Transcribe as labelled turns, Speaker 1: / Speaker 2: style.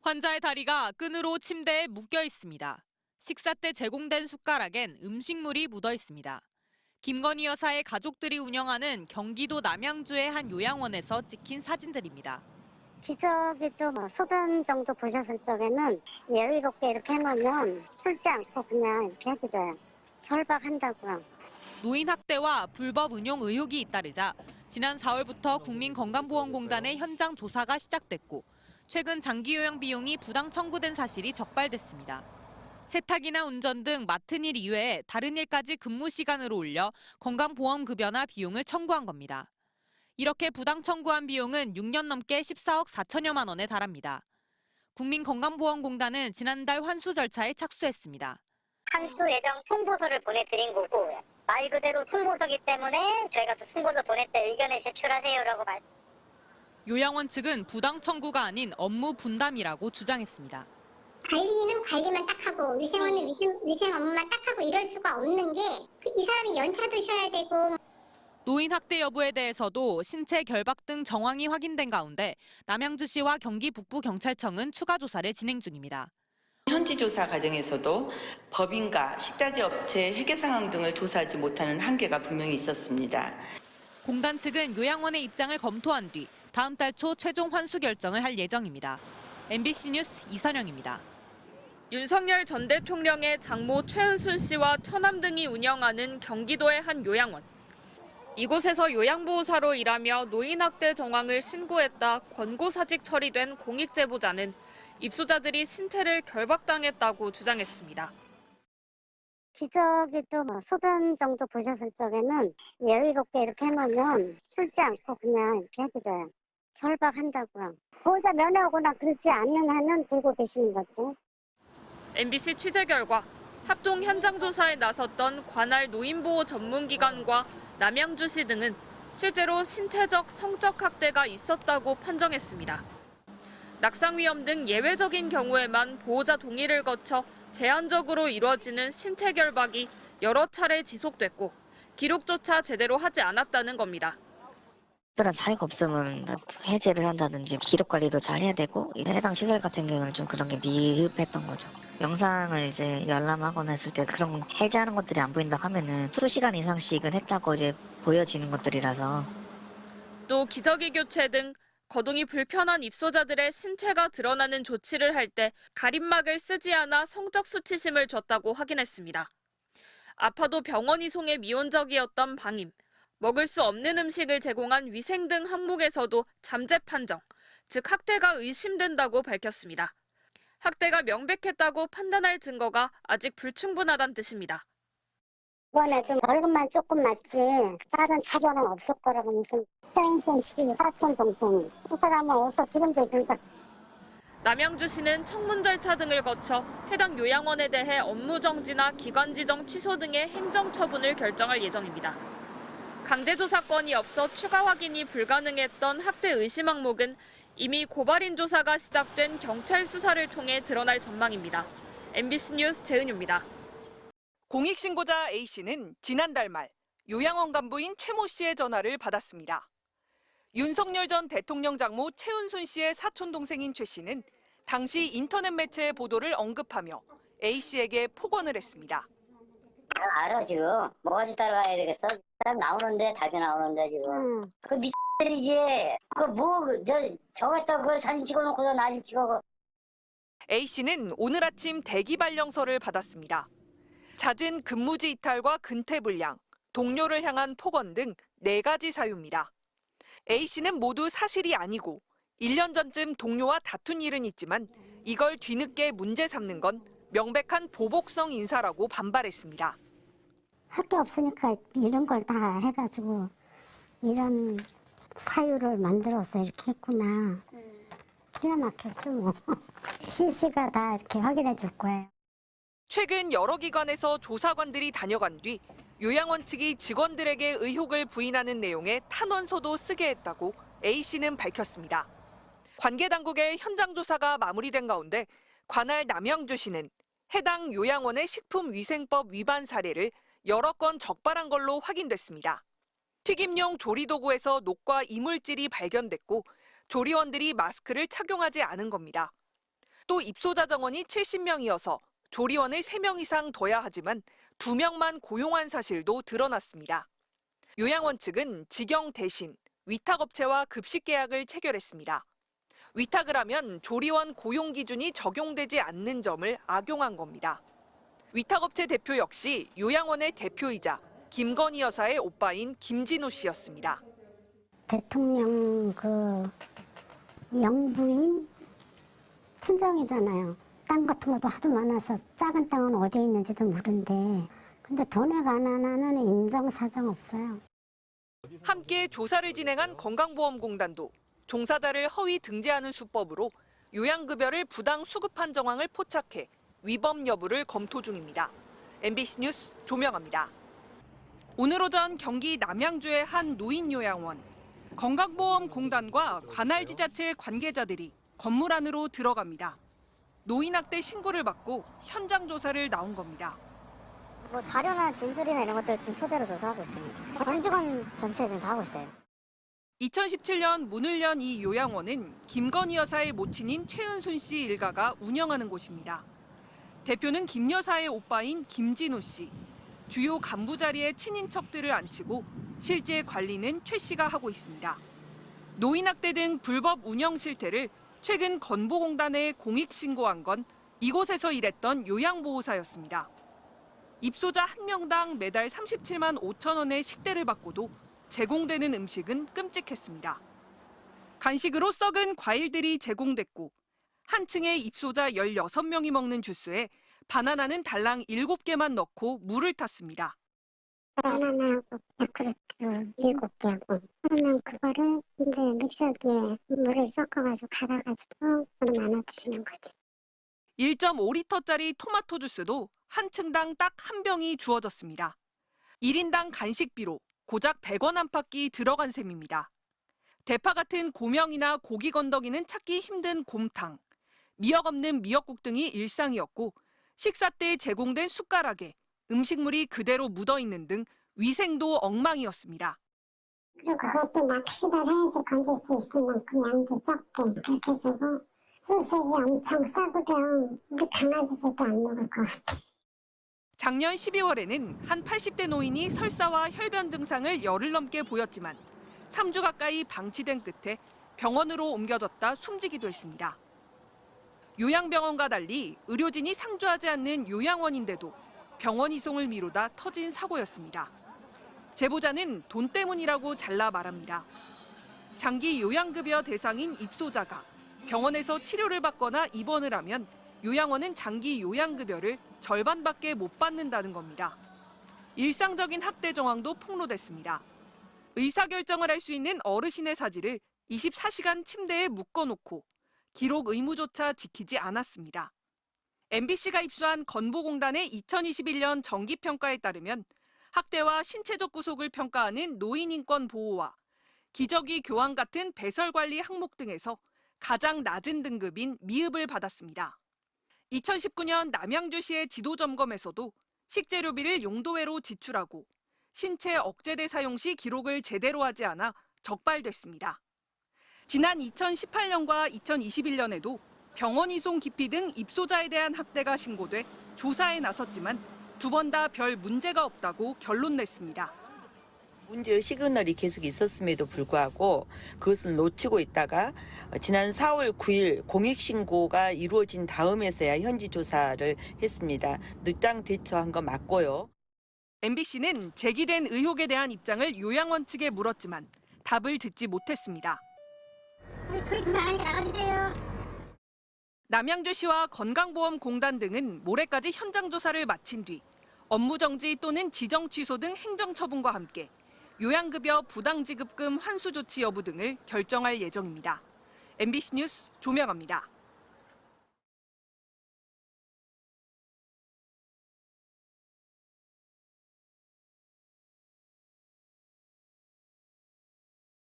Speaker 1: 환자의 다리가 끈으로 침대에 묶여 있습니다. 식사 때 제공된 숟가락엔 음식물이 묻어 있습니다. 김건희 여사의 가족들이 운영하는 경기도 남양주의 한 요양원에서 찍힌 사진들입니다.
Speaker 2: 기저귀도 소변 정도 보셨을 적에는 여유롭게 이렇게 해놓으면 풀지 않고 그냥 이렇게 해드려요. 결박한다고요.
Speaker 1: 노인 학대와 불법 은용 의혹이 잇따르자 지난 4월부터 국민건강보험공단의 현장 조사가 시작됐고 최근 장기요양 비용이 부당 청구된 사실이 적발됐습니다. 세탁이나 운전 등 맡은 일 이외에 다른 일까지 근무 시간으로 올려 건강보험급여나 비용을 청구한 겁니다. 이렇게 부당 청구한 비용은 6년 넘게 14억 4천여만 원에 달합니다. 국민건강보험공단은 지난달 환수 절차에 착수했습니다.
Speaker 2: 환수 예정 통보서를 보내드린 거고 말 그대로 통보서기 때문에 저희가 또 통보서 보낼 때 의견을 제출하세요라고 말.
Speaker 1: 요양원 측은 부당 청구가 아닌 업무 분담이라고 주장했습니다.
Speaker 3: 관리는 관리만 딱 하고 위생원은 위생 업무만 딱 하고 이럴 수가 없는 게 이 사람이 연차도 쉬어야 되고.
Speaker 1: 노인 학대 여부에 대해서도 신체 결박 등 정황이 확인된 가운데 남양주시와 경기 북부경찰청은 추가 조사를 진행 중입니다.
Speaker 4: 현지 조사 과정에서도 법인과 식자재 업체 회계 상황 등을 조사하지 못하는 한계가 분명히 있었습니다.
Speaker 1: 공단 측은 요양원의 입장을 검토한 뒤 다음 달 초 최종 환수 결정을 할 예정입니다. MBC 뉴스 이선영입니다. 윤석열 전 대통령의 장모 최은순 씨와 처남 등이 운영하는 경기도의 한 요양원. 이곳에서 요양보호사로 일하며 노인 학대 정황을 신고했다 권고사직 처리된 공익 제보자는 입소자들이 신체를 결박당했다고 주장했습니다.
Speaker 2: 기저귀도 소변 정도 보셨을 적에는 여유롭게 이렇게 해놓으면 풀지 않고 그냥 이렇게 해드려요. 결박한다고요. 보호자 면회하거나 그렇지 않는 한은 들고 계시는 거죠.
Speaker 1: MBC 취재 결과 합동 현장 조사에 나섰던 관할 노인보호 전문기관과 남양주시 등은 실제로 신체적, 성적 학대가 있었다고 판정했습니다. 낙상 위험 등 예외적인 경우에만 보호자 동의를 거쳐 제한적으로 이루어지는 신체 결박이 여러 차례 지속됐고 기록조차 제대로 하지 않았다는 겁니다.
Speaker 5: 특별한 사유가 없으면 해제를 한다든지 기록 관리도 잘 해야 되고 해당 시설 같은 경우는 좀 그런 게 미흡했던 거죠. 영상을 이제 열람하거나 했을 때 그런 해제하는 것들이 안 보인다고 하면은 수시간 시간 이상씩은 했다고 이제 보여지는 것들이라서.
Speaker 1: 또 기저귀 교체 등 거동이 불편한 입소자들의 신체가 드러나는 조치를 할 때 가림막을 쓰지 않아 성적 수치심을 줬다고 확인했습니다. 아파도 병원 이송에 미온적이었던 방임, 먹을 수 없는 음식을 제공한 위생 등 항목에서도 잠재 판정, 즉 학대가 의심된다고 밝혔습니다. 학대가 명백했다고 판단할 증거가 아직 불충분하다는 뜻입니다.
Speaker 2: 이번에 좀 월급만 조금 맞지 다른 차별은 없을 거라고 무슨 최은순 씨 사촌 동생 그 사람은 어디서 들은 데 있으니까.
Speaker 1: 남양주시는 청문 절차 등을 거쳐 해당 요양원에 대해 업무 정지나 기관 지정 취소 등의 행정 처분을 결정할 예정입니다. 강제조사건이 없어 추가 확인이 불가능했던 학대 의심 항목은 이미 고발인 조사가 시작된 경찰 수사를 통해 드러날 전망입니다. MBC 뉴스 재은유입니다.
Speaker 6: 공익신고자 A씨는 지난달 말 요양원 간부인 최모 씨의 전화를 받았습니다. 윤석열 전 대통령 장모 최은순 씨의 사촌동생인 최 씨는 당시 인터넷 매체의 보도를 언급하며 A씨에게 폭언을 했습니다.
Speaker 7: 알아 지금 뭐가지 따라가야 되겠어? 사람 나오는데 답이 나오는데 지금 그 미친들이지. 저기다 그 사진 찍어놓고서 나를 찍어.
Speaker 6: A씨는 오늘 아침 대기 발령서를 받았습니다. 잦은 근무지 이탈과 근태불량, 동료를 향한 폭언 등 4가지 사유입니다. A씨는 모두 사실이 아니고 1년 전쯤 동료와 다툰 일은 있지만 이걸 뒤늦게 문제 삼는 건 명백한 보복성 인사라고 반발했습니다.
Speaker 2: 할 게 없으니까 이런 걸 다 해가지고 이런 사유를 만들어서 이렇게 했구나. 기가 막혔죠 뭐. CC가 다 이렇게 확인해 줄 거예요.
Speaker 6: 최근 여러 기관에서 조사관들이 다녀간 뒤 요양원 측이 직원들에게 의혹을 부인하는 내용의 탄원서도 쓰게 했다고 A씨는 밝혔습니다. 관계 당국의 현장 조사가 마무리된 가운데 관할 남양주시는 해당 요양원의 식품위생법 위반 사례를 여러 건 적발한 걸로 확인됐습니다. 튀김용 조리도구에서 녹과 이물질이 발견됐고 조리원들이 마스크를 착용하지 않은 겁니다. 복도 입소자 정원이 70명이어서 조리원을 3명 이상 둬야 하지만 2명만 고용한 사실도 드러났습니다. 요양원 측은 직영 대신 위탁업체와 급식 계약을 체결했습니다. 위탁을 하면 조리원 고용 기준이 적용되지 않는 점을 악용한 겁니다. 위탁업체 대표 역시 요양원의 대표이자 김건희 여사의 오빠인 김진우 씨였습니다.
Speaker 2: 대통령 영부인 친정이잖아요. 땅 같은 것도 하도 많아서 작은 땅은 어디에 있는지도 모르는데 근데 돈에 관한 한은 인정사정 없어요.
Speaker 6: 함께 조사를 진행한 건강보험공단도 종사자를 허위 등재하는 수법으로 요양급여를 부당 수급한 정황을 포착해 위법 여부를 검토 중입니다. MBC 뉴스 조명아입니다. 오늘 오전 경기 남양주의 한 노인요양원. 건강보험공단과 관할지자체 관계자들이 건물 안으로 들어갑니다. 노인학대 신고를 받고 현장 조사를 나온 겁니다.
Speaker 8: 뭐 자료나 진술이나 이런 것들을 좀 토대로 조사하고 있습니다. 전 직원 전체 지금 다 하고 있어요.
Speaker 6: 2017년 문을 연 이 요양원은 김건희 여사의 모친인 최은순 씨 일가가 운영하는 곳입니다. 대표는 김 여사의 오빠인 김진우 씨. 주요 간부 자리에 친인척들을 앉히고 실제 관리는 최 씨가 하고 있습니다. 노인학대 등 불법 운영 실태를 최근 건보공단에 공익신고한 건 이곳에서 일했던 요양보호사였습니다. 입소자 1명당 매달 37만 5천 원의 식대를 받고도 제공되는 음식은 끔찍했습니다. 간식으로 썩은 과일들이 제공됐고 한 층에 입소자 16명이 먹는 주스에 바나나는 달랑 7개만 넣고 물을 탔습니다.
Speaker 2: 바나나하고 야쿠르트 7개하고 그러면 그거를 이제 믹서기에 물을 섞어가지고 갈아가지고 나눠 드시는 거지.
Speaker 6: 1.5리터짜리 토마토 주스도 한 층당 딱 한 병이 주어졌습니다. 1인당 간식비로 고작 100원 안팎이 들어간 셈입니다. 대파 같은 고명이나 고기 건더기는 찾기 힘든 곰탕, 미역 없는 미역국 등이 일상이었고 식사 때 제공된 숟가락에 음식물이 그대로 묻어있는 등 위생도 엉망이었습니다.
Speaker 2: 그리고 그것도 낚시를 해야지 건질 수 있을 만큼 양도 적게 그렇게 주고 소세지 엄청 싸구려 우리 강아지들도 안 먹을 것 같아.
Speaker 6: 작년 12월에는 한 80대 노인이 설사와 혈변 증상을 열흘 넘게 보였지만 3주 가까이 방치된 끝에 병원으로 옮겨졌다 숨지기도 했습니다. 요양병원과 달리 의료진이 상주하지 않는 요양원인데도 병원 이송을 미루다 터진 사고였습니다. 제보자는 돈 때문이라고 잘라 말합니다. 장기 요양급여 대상인 입소자가 병원에서 치료를 받거나 입원을 하면 요양원은 장기 요양급여를 절반밖에 못 받는다는 겁니다. 일상적인 학대 정황도 폭로됐습니다. 의사결정을 할 수 있는 어르신의 사지를 24시간 침대에 묶어놓고 기록 의무조차 지키지 않았습니다. MBC가 입수한 건보공단의 2021년 정기평가에 따르면 학대와 신체적 구속을 평가하는 노인인권 보호와 기저귀 교환 같은 배설관리 항목 등에서 가장 낮은 등급인 미흡을 받았습니다. 2019년 남양주시의 지도점검에서도 식재료비를 용도외로 지출하고 신체 억제대 사용 시 기록을 제대로 하지 않아 적발됐습니다. 지난 2018년과 2021년에도 병원 이송 기피 등 입소자에 대한 학대가 신고돼 조사에 나섰지만 2번 다 별 문제가 없다고 결론 냈습니다.
Speaker 4: 문제의 시그널이 계속 있었음에도 불구하고 그것을 놓치고 있다가 지난 4월 9일 공익신고가 이루어진 다음에서야 현지 조사를 했습니다. 늦장 대처한 거 맞고요.
Speaker 6: MBC는 제기된 의혹에 대한 입장을 요양원 측에 물었지만 답을 듣지 못했습니다. 남양주시와 건강보험공단 등은 모레까지 현장 조사를 마친 뒤 업무정지 또는 지정 취소 등 행정처분과 함께 요양급여 부당지급금 환수 조치 여부 등을 결정할 예정입니다. MBC 뉴스 조명아입니다.